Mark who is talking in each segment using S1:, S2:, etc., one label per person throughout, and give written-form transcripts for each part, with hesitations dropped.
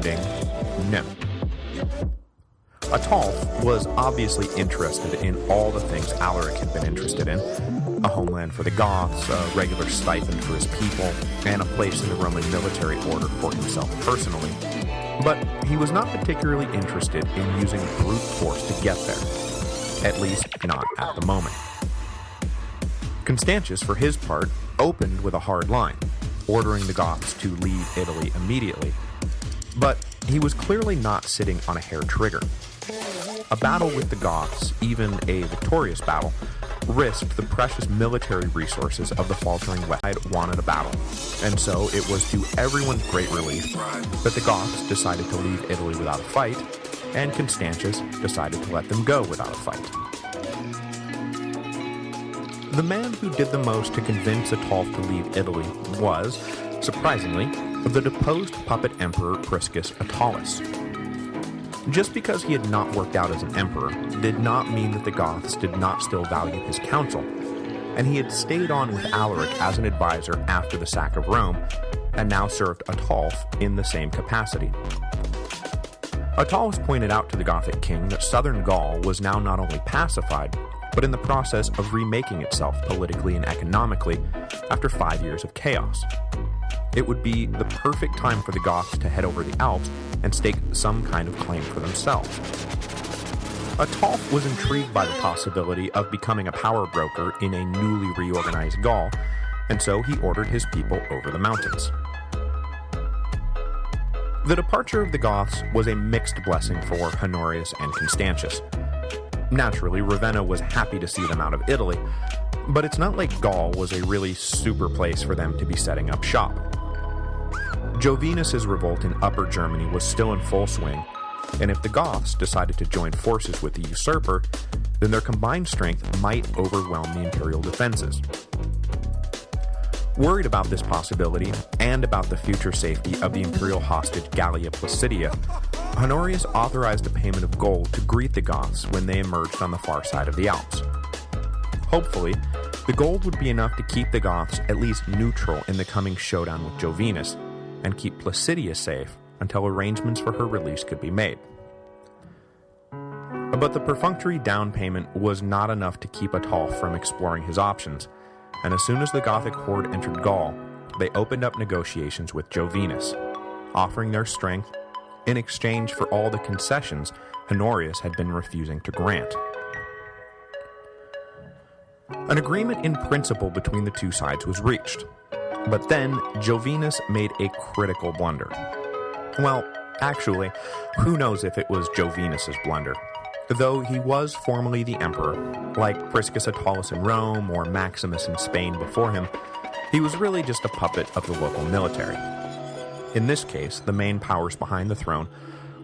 S1: resounding no. Ataulf was obviously interested in all the things Alaric had been interested in: a homeland for the Goths, a regular stipend for his people, and a place in the Roman military order for himself personally. But he was not particularly interested in using brute force to get there, at least not at the moment. Constantius, for his part, opened with a hard line, ordering the Goths to leave Italy immediately. But he was clearly not sitting on a hair trigger. A battle with the Goths, even a victorious battle, risked the precious military resources of the faltering West. Wanted a battle, and so it was to everyone's great relief that the Goths decided to leave Italy without a fight, and Constantius decided to let them go without a fight. The man who did the most to convince Ataulf to leave Italy was, surprisingly, the deposed puppet emperor Priscus Attalus. Just because he had not worked out as an emperor did not mean that the Goths did not still value his counsel, and he had stayed on with Alaric as an advisor after the sack of Rome, and now served Ataulf in the same capacity. Attalus pointed out to the Gothic king that southern Gaul was now not only pacified, but in the process of remaking itself politically and economically after 5 years of chaos. It would be the perfect time for the Goths to head over the Alps and stake some kind of claim for themselves. Ataulf was intrigued by the possibility of becoming a power broker in a newly reorganized Gaul, and so he ordered his people over the mountains. The departure of the Goths was a mixed blessing for Honorius and Constantius. Naturally, Ravenna was happy to see them out of Italy, but it's not like Gaul was a really super place for them to be setting up shop. Jovinus' revolt in Upper Germany was still in full swing, and if the Goths decided to join forces with the usurper, then their combined strength might overwhelm the imperial defenses. Worried about this possibility, and about the future safety of the imperial hostage Gallia Placidia, Honorius authorized a payment of gold to greet the Goths when they emerged on the far side of the Alps. Hopefully, the gold would be enough to keep the Goths at least neutral in the coming showdown with Jovinus, and keep Placidia safe until arrangements for her release could be made. But the perfunctory down payment was not enough to keep Ataulf from exploring his options, and as soon as the Gothic horde entered Gaul, they opened up negotiations with Jovinus, offering their strength in exchange for all the concessions Honorius had been refusing to grant. An agreement in principle between the two sides was reached, but then Jovinus made a critical blunder. Well, actually, who knows if it was Jovinus' blunder? Though he was formally the emperor, like Priscus Attalus in Rome or Maximus in Spain before him, he was really just a puppet of the local military. In this case, the main powers behind the throne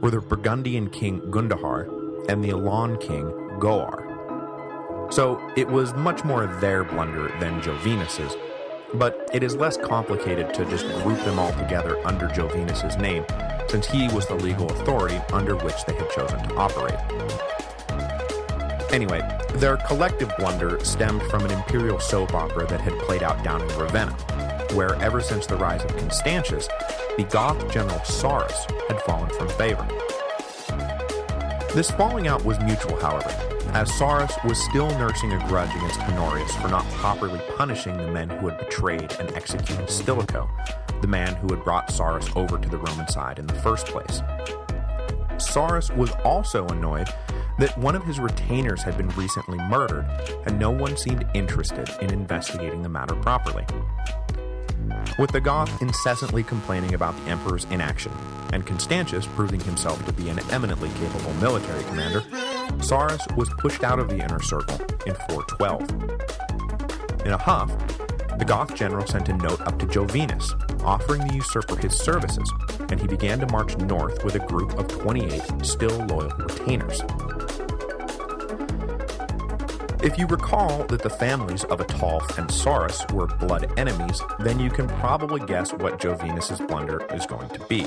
S1: were the Burgundian king Gundahar and the Elan king Goar. So it was much more their blunder than Jovinus's, but it is less complicated to just group them all together under Jovinus' name, since he was the legal authority under which they had chosen to operate. Anyway, their collective blunder stemmed from an imperial soap opera that had played out down in Ravenna, where ever since the rise of Constantius, the Goth general Sarus had fallen from favor. This falling out was mutual, however, as Sarus was still nursing a grudge against Honorius for not properly punishing the men who had betrayed and executed Stilicho, the man who had brought Sarus over to the Roman side in the first place. Sarus was also annoyed that one of his retainers had been recently murdered, and no one seemed interested in investigating the matter properly. With the Goth incessantly complaining about the emperor's inaction, and Constantius proving himself to be an eminently capable military commander, Sarus was pushed out of the inner circle in 412. In a huff, the Goth general sent a note up to Jovinus, offering the usurper his services, and he began to march north with a group of 28 still loyal retainers. If you recall that the families of Ataulf and Sarus were blood enemies, then you can probably guess what Jovinus' blunder is going to be.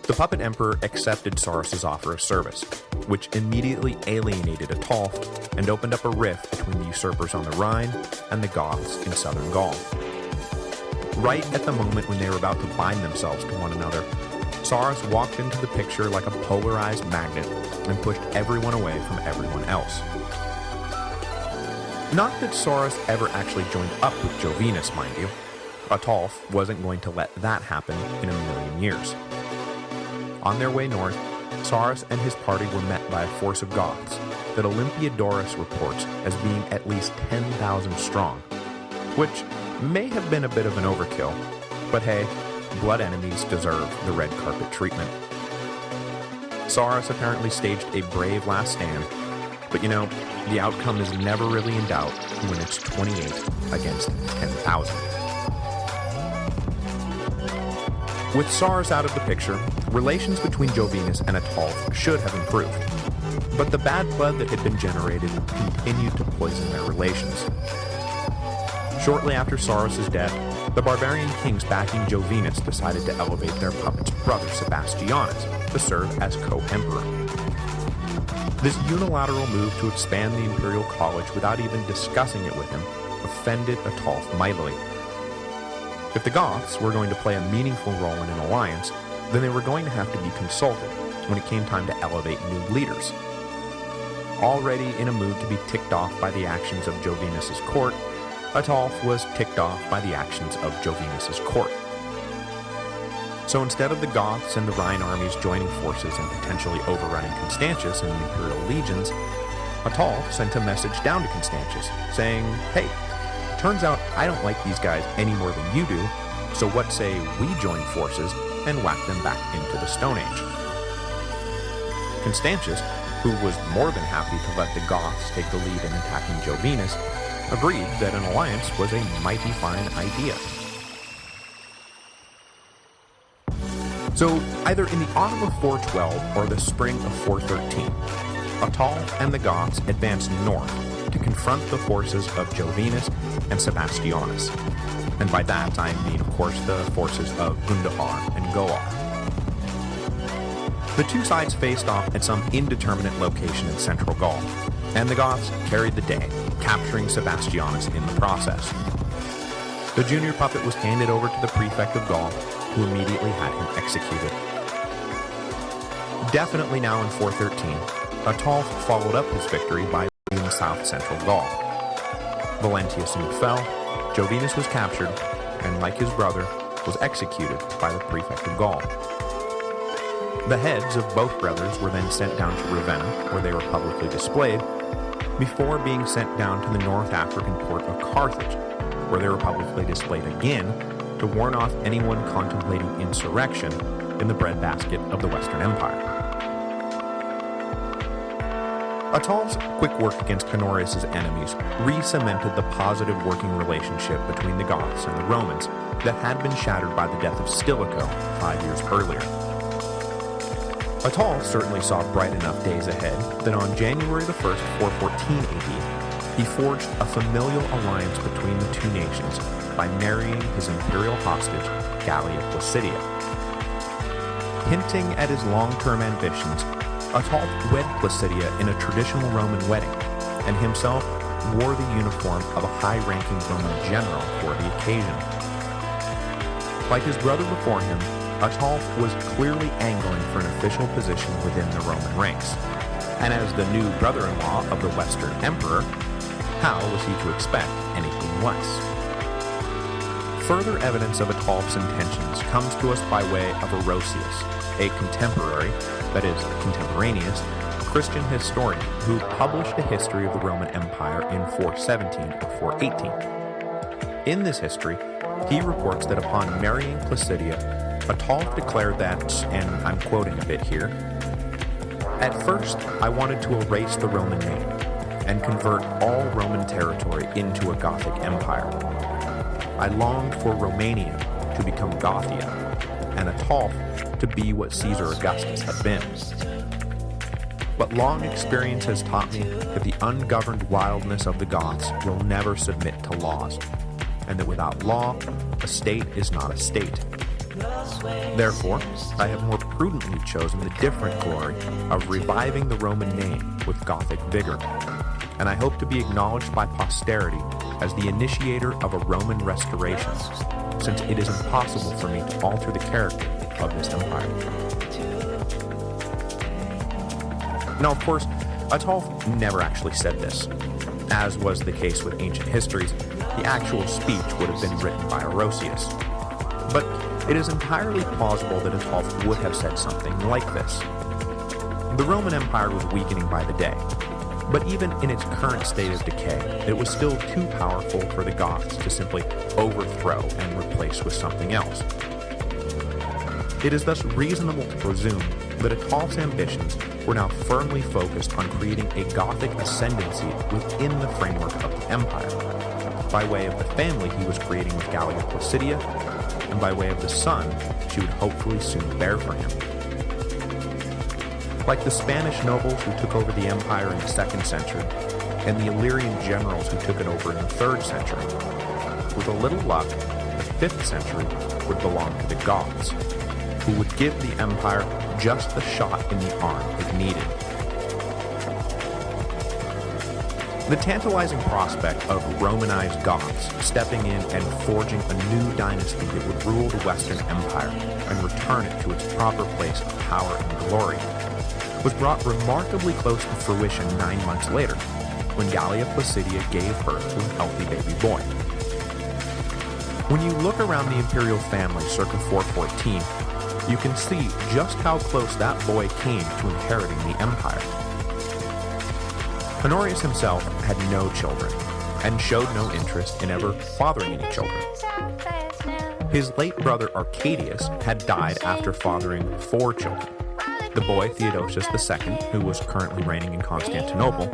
S1: The puppet emperor accepted Sarus' offer of service, which immediately alienated Ataulf and opened up a rift between the usurpers on the Rhine and the Goths in southern Gaul. Right at the moment when they were about to bind themselves to one another, Sauros walked into the picture like a polarized magnet and pushed everyone away from everyone else. Not that Sauros ever actually joined up with Jovinus, mind you. Ataulf wasn't going to let that happen in a million years. On their way north, Sauros and his party were met by a force of Goths that Olympiodorus reports as being at least 10,000 strong, which may have been a bit of an overkill, but hey, blood enemies deserve the red carpet treatment. Sauros apparently staged a brave last stand, but you know, the outcome is never really in doubt when it's 28 against 10,000. With Sauros out of the picture, relations between Jovinus and Ataulf should have improved, but the bad blood that had been generated continued to poison their relations. Shortly after Sauros' death, the barbarian kings backing Jovinus decided to elevate their puppet's brother Sebastianus to serve as co-emperor. This unilateral move to expand the Imperial College without even discussing it with him offended Ataulf mightily. If the Goths were going to play a meaningful role in an alliance, then they were going to have to be consulted when it came time to elevate new leaders. Already in a mood to be ticked off by the actions of Jovinus' court, Ataulf was ticked off by the actions of Jovinus' court. So instead of the Goths and the Rhine armies joining forces and potentially overrunning Constantius and the Imperial legions, Ataulf sent a message down to Constantius, saying, "Hey, turns out I don't like these guys any more than you do, so what say we join forces and whack them back into the Stone Age?" Constantius, who was more than happy to let the Goths take the lead in attacking Jovinus, agreed that an alliance was a mighty fine idea. So, either in the autumn of 412 or the spring of 413, Ataulf and the Goths advanced north to confront the forces of Jovinus and Sebastianus. And by that I mean, of course, the forces of Gundahar and Goar. The two sides faced off at some indeterminate location in central Gaul, and the Goths carried the day, capturing Sebastianus in the process. The junior puppet was handed over to the prefect of Gaul, who immediately had him executed. Definitely now in 413, Ataulf followed up his victory by leading south-central Gaul. Valentius soon fell, Jovinus was captured, and like his brother, was executed by the prefect of Gaul. The heads of both brothers were then sent down to Ravenna, where they were publicly displayed, before being sent down to the North African port of Carthage, where they were publicly displayed again to warn off anyone contemplating insurrection in the breadbasket of the Western Empire. Ataulf's quick work against Honorius' enemies re-cemented the positive working relationship between the Goths and the Romans that had been shattered by the death of Stilicho 5 years earlier. Ataulf certainly saw bright enough days ahead that on January the 1st, 414 AD, he forged a familial alliance between the two nations by marrying his imperial hostage, Gallia Placidia. Hinting at his long-term ambitions, Ataulf wed Placidia in a traditional Roman wedding, and himself wore the uniform of a high-ranking Roman general for the occasion. Like his brother before him, Ataulf was clearly angling for an official position within the Roman ranks, and as the new brother-in-law of the Western Emperor, how was he to expect anything less? Further evidence of Ataulf's intentions comes to us by way of Orosius, a contemporary, that is, contemporaneous, Christian historian who published a history of the Roman Empire in 417 or 418. In this history, he reports that upon marrying Placidia, Ataulf declared that, and I'm quoting a bit here, "At first, I wanted to erase the Roman name and convert all Roman territory into a Gothic empire. I longed for Romania to become Gothia, and Ataulf to be what Caesar Augustus had been. But long experience has taught me that the ungoverned wildness of the Goths will never submit to laws, and that without law, a state is not a state. Therefore, I have more prudently chosen the different glory of reviving the Roman name with Gothic vigor, and I hope to be acknowledged by posterity as the initiator of a Roman restoration, since it is impossible for me to alter the character of this empire. Now, of course, Ataulf never actually said this. As was the case with ancient histories, the actual speech would have been written by Orosius. But it is entirely plausible that Ataulf would have said something like this. The Roman Empire was weakening by the day, but even in its current state of decay, it was still too powerful for the Goths to simply overthrow and replace with something else. It is thus reasonable to presume that Ataulf's ambitions were now firmly focused on creating a Gothic ascendancy within the framework of the empire, by way of the family he was creating with Gallia Placidia, and by way of the son she would hopefully soon bear for him. Like the Spanish nobles who took over the empire in the 2nd century, and the Illyrian generals who took it over in the 3rd century, with a little luck, the 5th century would belong to the Goths, who would give the empire just the shot in the arm it needed. The tantalizing prospect of Romanized Goths stepping in and forging a new dynasty that would rule the Western Empire and return it to its proper place of power and glory was brought remarkably close to fruition 9 months later, when Gallia Placidia gave birth to a healthy baby boy. When you look around the imperial family circa 414, you can see just how close that boy came to inheriting the empire. Honorius himself had no children, and showed no interest in ever fathering any children. His late brother Arcadius had died after fathering 4 children: the boy Theodosius II, who was currently reigning in Constantinople,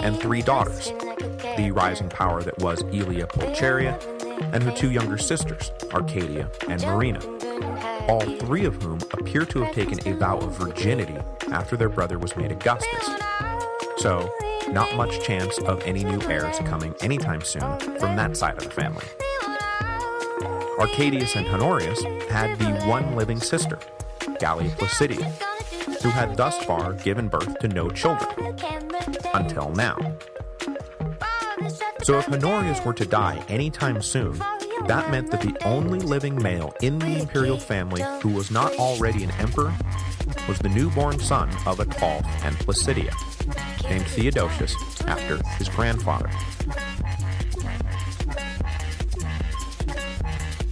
S1: and 3 daughters, the rising power that was Aelia Pulcheria, and her 2 younger sisters, Arcadia and Marina, all 3 of whom appear to have taken a vow of virginity after their brother was made Augustus. So, not much chance of any new heirs coming anytime soon from that side of the family. Arcadius and Honorius had the one living sister, Gallia Placidia, who had thus far given birth to no children, until now. So if Honorius were to die anytime soon, that meant that the only living male in the imperial family who was not already an emperor was the newborn son of Ataulf and Placidia, named Theodosius after his grandfather.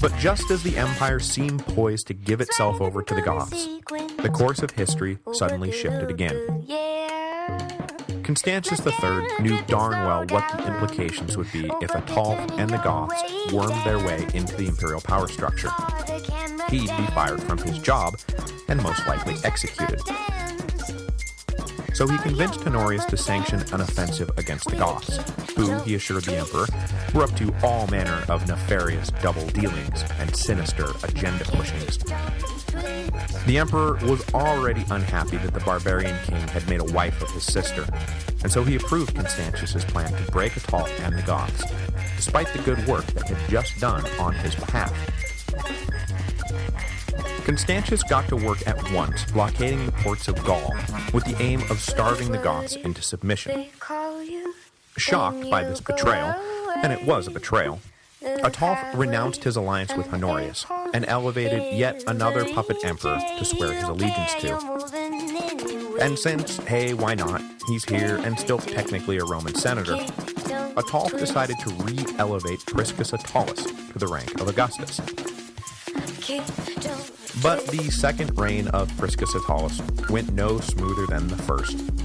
S1: But just as the empire seemed poised to give itself over to the Goths, the course of history suddenly shifted again. Constantius III knew darn well what the implications would be if Ataulf and the Goths wormed their way into the imperial power structure. He'd be fired from his job and most likely executed. So he convinced Honorius to sanction an offensive against the Goths, who, he assured the emperor, were up to all manner of nefarious double dealings and sinister agenda pushings. The emperor was already unhappy that the barbarian king had made a wife of his sister, and so he approved Constantius's plan to break Ataulf and the Goths, despite the good work they had just done on his behalf. Constantius got to work at once blockading the ports of Gaul with the aim of starving the Goths into submission. Shocked by this betrayal, and it was a betrayal, Ataulf renounced his alliance with Honorius and elevated yet another puppet emperor to swear his allegiance to. And since, hey, why not, he's here and still technically a Roman senator, Ataulf decided to re-elevate Priscus Attalus to the rank of Augustus. But the second reign of Priscus Attalus went no smoother than the first.